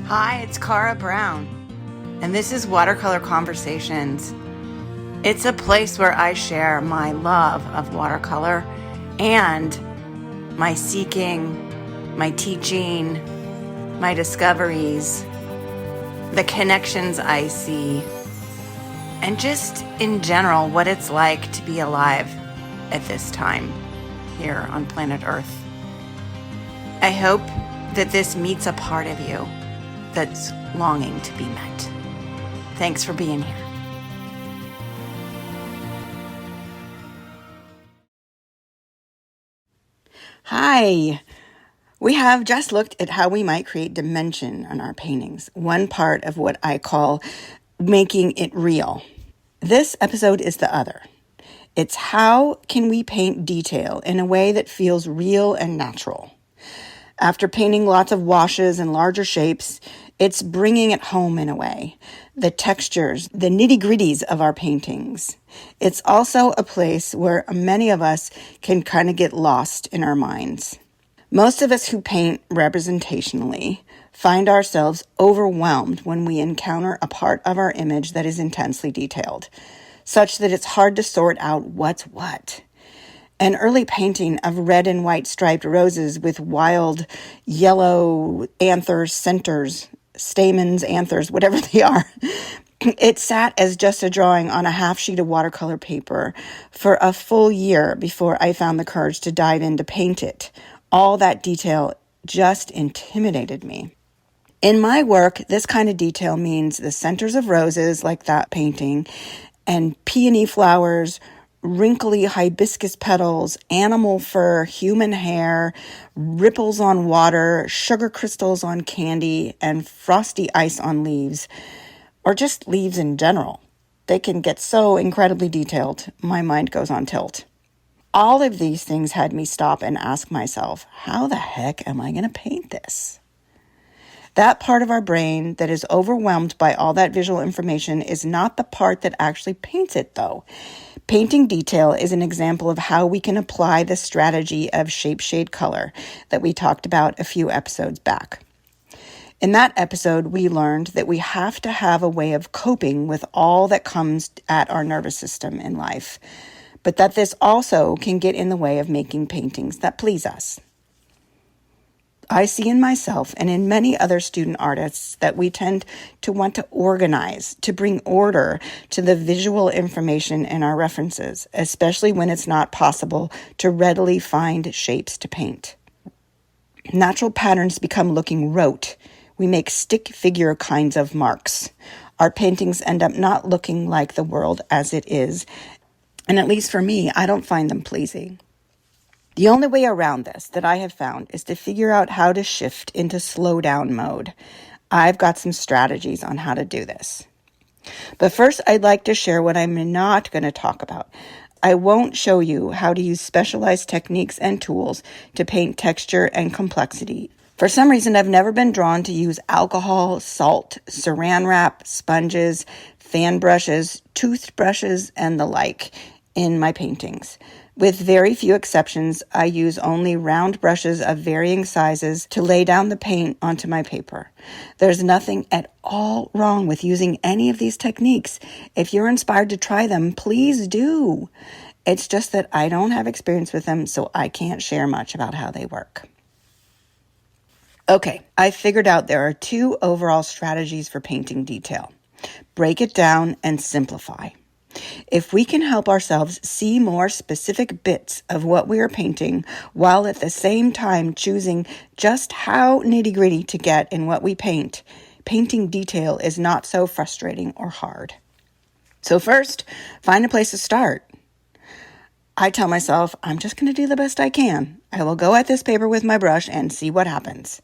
Hi, it's Cara Brown, and this is Watercolor Conversations. It's a place where I share my love of watercolor and my seeking, my teaching, my discoveries, the connections I see, and just in general what it's like to be alive at this time here on planet Earth. I hope that this meets a part of you that's longing to be met. Thanks for being here. Hi. We have just looked at how we might create dimension on our paintings, one part of what I call making it real. This episode is the other. It's how can we paint detail in a way that feels real and natural. After painting lots of washes and larger shapes, it's bringing it home in a way. The textures, the nitty-gritties of our paintings. It's also a place where many of us can kind of get lost in our minds. Most of us who paint representationally find ourselves overwhelmed when we encounter a part of our image that is intensely detailed, such that it's hard to sort out what's what. An early painting of red and white striped roses with wild yellow anthers, centers, stamens, anthers, whatever they are. It sat as just a drawing on a half sheet of watercolor paper for a full year before I found the courage to dive in to paint it. All that detail just intimidated me. In my work, this kind of detail means the centers of roses, like that painting, and peony flowers, wrinkly hibiscus petals, animal fur, human hair, ripples on water, sugar crystals on candy, and frosty ice on leaves, or just leaves in general. They can get so incredibly detailed, my mind goes on tilt. All of these things had me stop and ask myself, how the heck am I going to paint this? That part of our brain that is overwhelmed by all that visual information is not the part that actually paints it, though. Painting detail is an example of how we can apply the strategy of shape, shade, color that we talked about a few episodes back. In that episode, we learned that we have to have a way of coping with all that comes at our nervous system in life, but that this also can get in the way of making paintings that please us. I see in myself and in many other student artists that we tend to want to organize, to bring order to the visual information in our references, especially when it's not possible to readily find shapes to paint. Natural patterns become looking rote. We make stick figure kinds of marks. Our paintings end up not looking like the world as it is, and at least for me, I don't find them pleasing. The only way around this that I have found is to figure out how to shift into slow down mode. I've got some strategies on how to do this. But first, I'd like to share what I'm not going to talk about. I won't show you how to use specialized techniques and tools to paint texture and complexity. For some reason, I've never been drawn to use alcohol, salt, saran wrap, sponges, fan brushes, toothbrushes, and the like in my paintings. With very few exceptions, I use only round brushes of varying sizes to lay down the paint onto my paper. There's nothing at all wrong with using any of these techniques. If you're inspired to try them, please do. It's just that I don't have experience with them, so I can't share much about how they work. Okay, I figured out there are two overall strategies for painting detail. Break it down and simplify. If we can help ourselves see more specific bits of what we are painting while at the same time choosing just how nitty-gritty to get in what we paint, painting detail is not so frustrating or hard. So first, find a place to start. I tell myself, I'm just going to do the best I can. I will go at this paper with my brush and see what happens.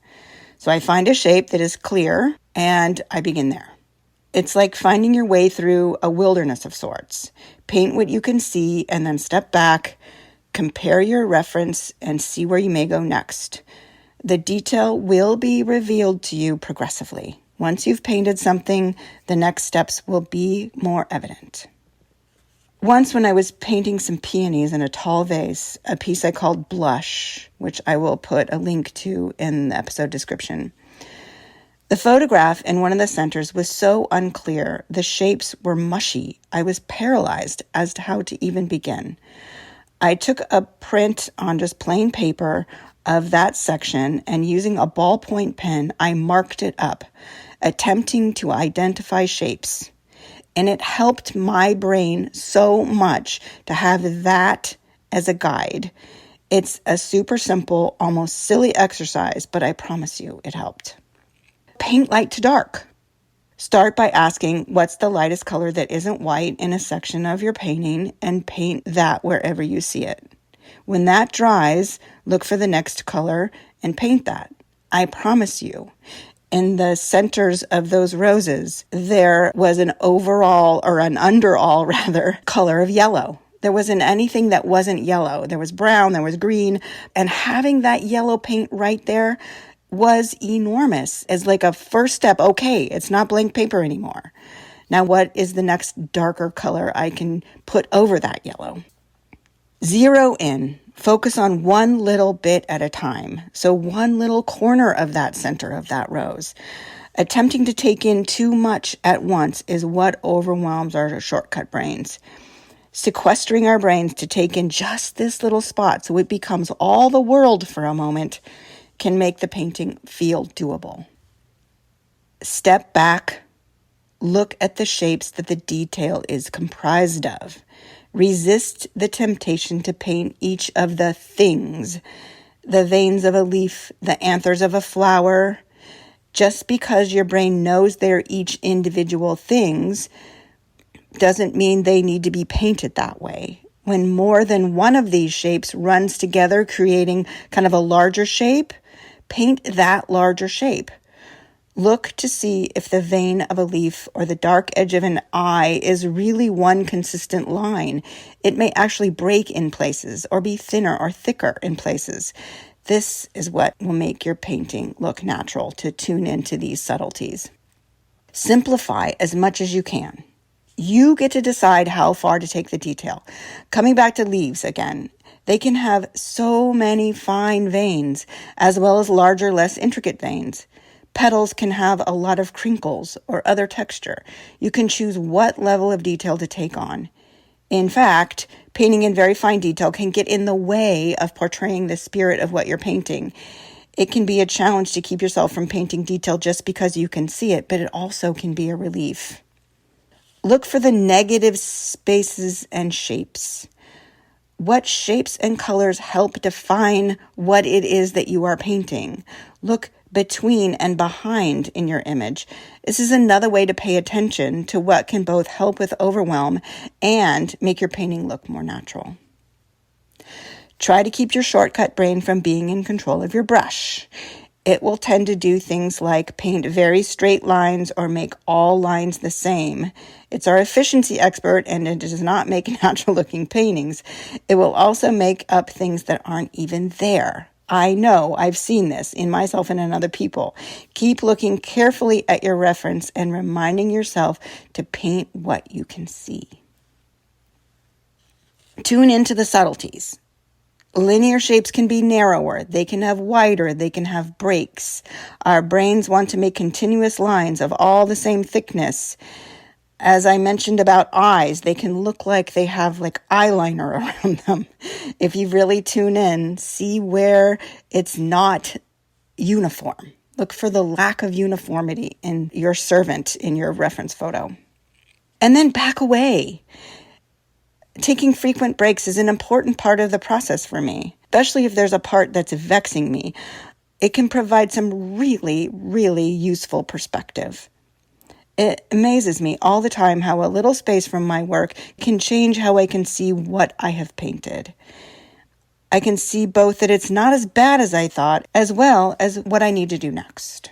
So I find a shape that is clear and I begin there. It's like finding your way through a wilderness of sorts. Paint what you can see and then step back, compare your reference, and see where you may go next. The detail will be revealed to you progressively. Once you've painted something, the next steps will be more evident. Once when I was painting some peonies in a tall vase, a piece I called Blush, which I will put a link to in the episode description, The photograph in one of the centers was so unclear. The shapes were mushy. I was paralyzed as to how to even begin. I took a print on just plain paper of that section, and using a ballpoint pen, I marked it up, attempting to identify shapes. And it helped my brain so much to have that as a guide. It's a super simple, almost silly exercise, but I promise you it helped. Paint light to dark. Start by asking what's the lightest color that isn't white in a section of your painting, and paint that wherever you see it. When that dries, look for the next color and paint that. I promise you, in the centers of those roses, there was an overall, or an underall rather, color of yellow. There wasn't anything that wasn't yellow. There was brown, there was green, and having that yellow paint right there was enormous as like a first step. Okay, it's not blank paper anymore. Now what is the next darker color I can put over that yellow? Zero in. Focus on one little bit at a time. So one little corner of that center of that rose. Attempting to take in too much at once is what overwhelms our shortcut brains. Sequestering our brains to take in just this little spot so it becomes all the world for a moment can make the painting feel doable. Step back. Look at the shapes that the detail is comprised of. Resist the temptation to paint each of the things, the veins of a leaf, the anthers of a flower. Just because your brain knows they're each individual things doesn't mean they need to be painted that way. When more than one of these shapes runs together, creating kind of a larger shape, paint that larger shape. Look to see if the vein of a leaf or the dark edge of an eye is really one consistent line. It may actually break in places or be thinner or thicker in places. This is what will make your painting look natural, to tune into these subtleties. Simplify as much as you can. You get to decide how far to take the detail. Coming back to leaves again, they can have so many fine veins as well as larger, less intricate veins. Petals can have a lot of crinkles or other texture. You can choose what level of detail to take on. In fact, painting in very fine detail can get in the way of portraying the spirit of what you're painting. It can be a challenge to keep yourself from painting detail just because you can see it, but it also can be a relief. Look for the negative spaces and shapes. What shapes and colors help define what it is that you are painting? Look between and behind in your image. This is another way to pay attention to what can both help with overwhelm and make your painting look more natural. Try to keep your shortcut brain from being in control of your brush. It will tend to do things like paint very straight lines or make all lines the same. It's our efficiency expert, and it does not make natural looking paintings. It will also make up things that aren't even there. I know, I've seen this in myself and in other people. Keep looking carefully at your reference and reminding yourself to paint what you can see. Tune into the subtleties. Linear shapes can be narrower, they can have wider, they can have breaks. Our brains want to make continuous lines of all the same thickness. As I mentioned about eyes, they can look like they have like eyeliner around them. If you really tune in, see where it's not uniform. Look for the lack of uniformity in your servant in your reference photo. And then back away. Taking frequent breaks is an important part of the process for me, especially if there's a part that's vexing me. It can provide some really, really useful perspective. It amazes me all the time how a little space from my work can change how I can see what I have painted. I can see both that it's not as bad as I thought, as well as what I need to do next.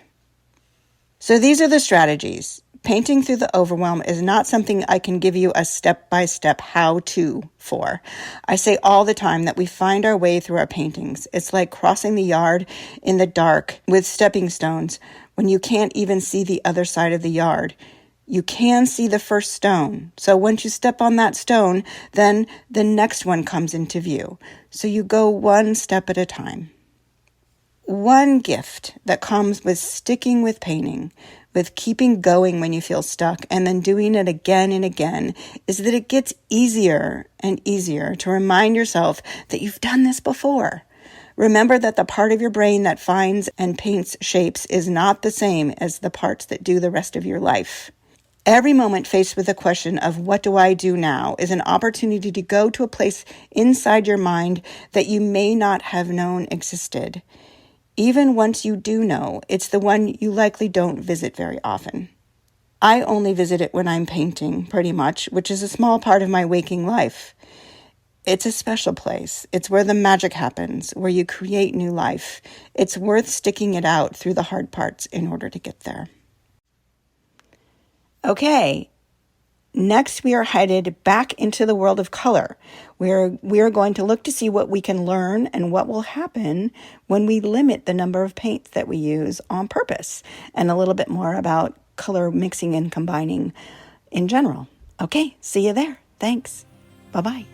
So these are the strategies. Painting through the overwhelm is not something I can give you a step-by-step how-to for. I say all the time that we find our way through our paintings. It's like crossing the yard in the dark with stepping stones when you can't even see the other side of the yard. You can see the first stone. So once you step on that stone, then the next one comes into view. So you go one step at a time. one gift that comes with sticking with painting, with keeping going when you feel stuck, and then doing it again and again, is that it gets easier and easier to remind yourself that you've done this before. Remember that the part of your brain that finds and paints shapes is not the same as the parts that do the rest of your life. Every moment faced with the question of what do I do now is an opportunity to go to a place inside your mind that you may not have known existed. Even once you do know, it's the one you likely don't visit very often. I only visit it when I'm painting, pretty much, which is a small part of my waking life. It's a special place. It's where the magic happens, where you create new life. It's worth sticking it out through the hard parts in order to get there. Okay, next we are headed back into the world of color. We are going to look to see what we can learn and what will happen when we limit the number of paints that we use on purpose, and a little bit more about color mixing and combining in general. Okay, see you there. Thanks. Bye-bye.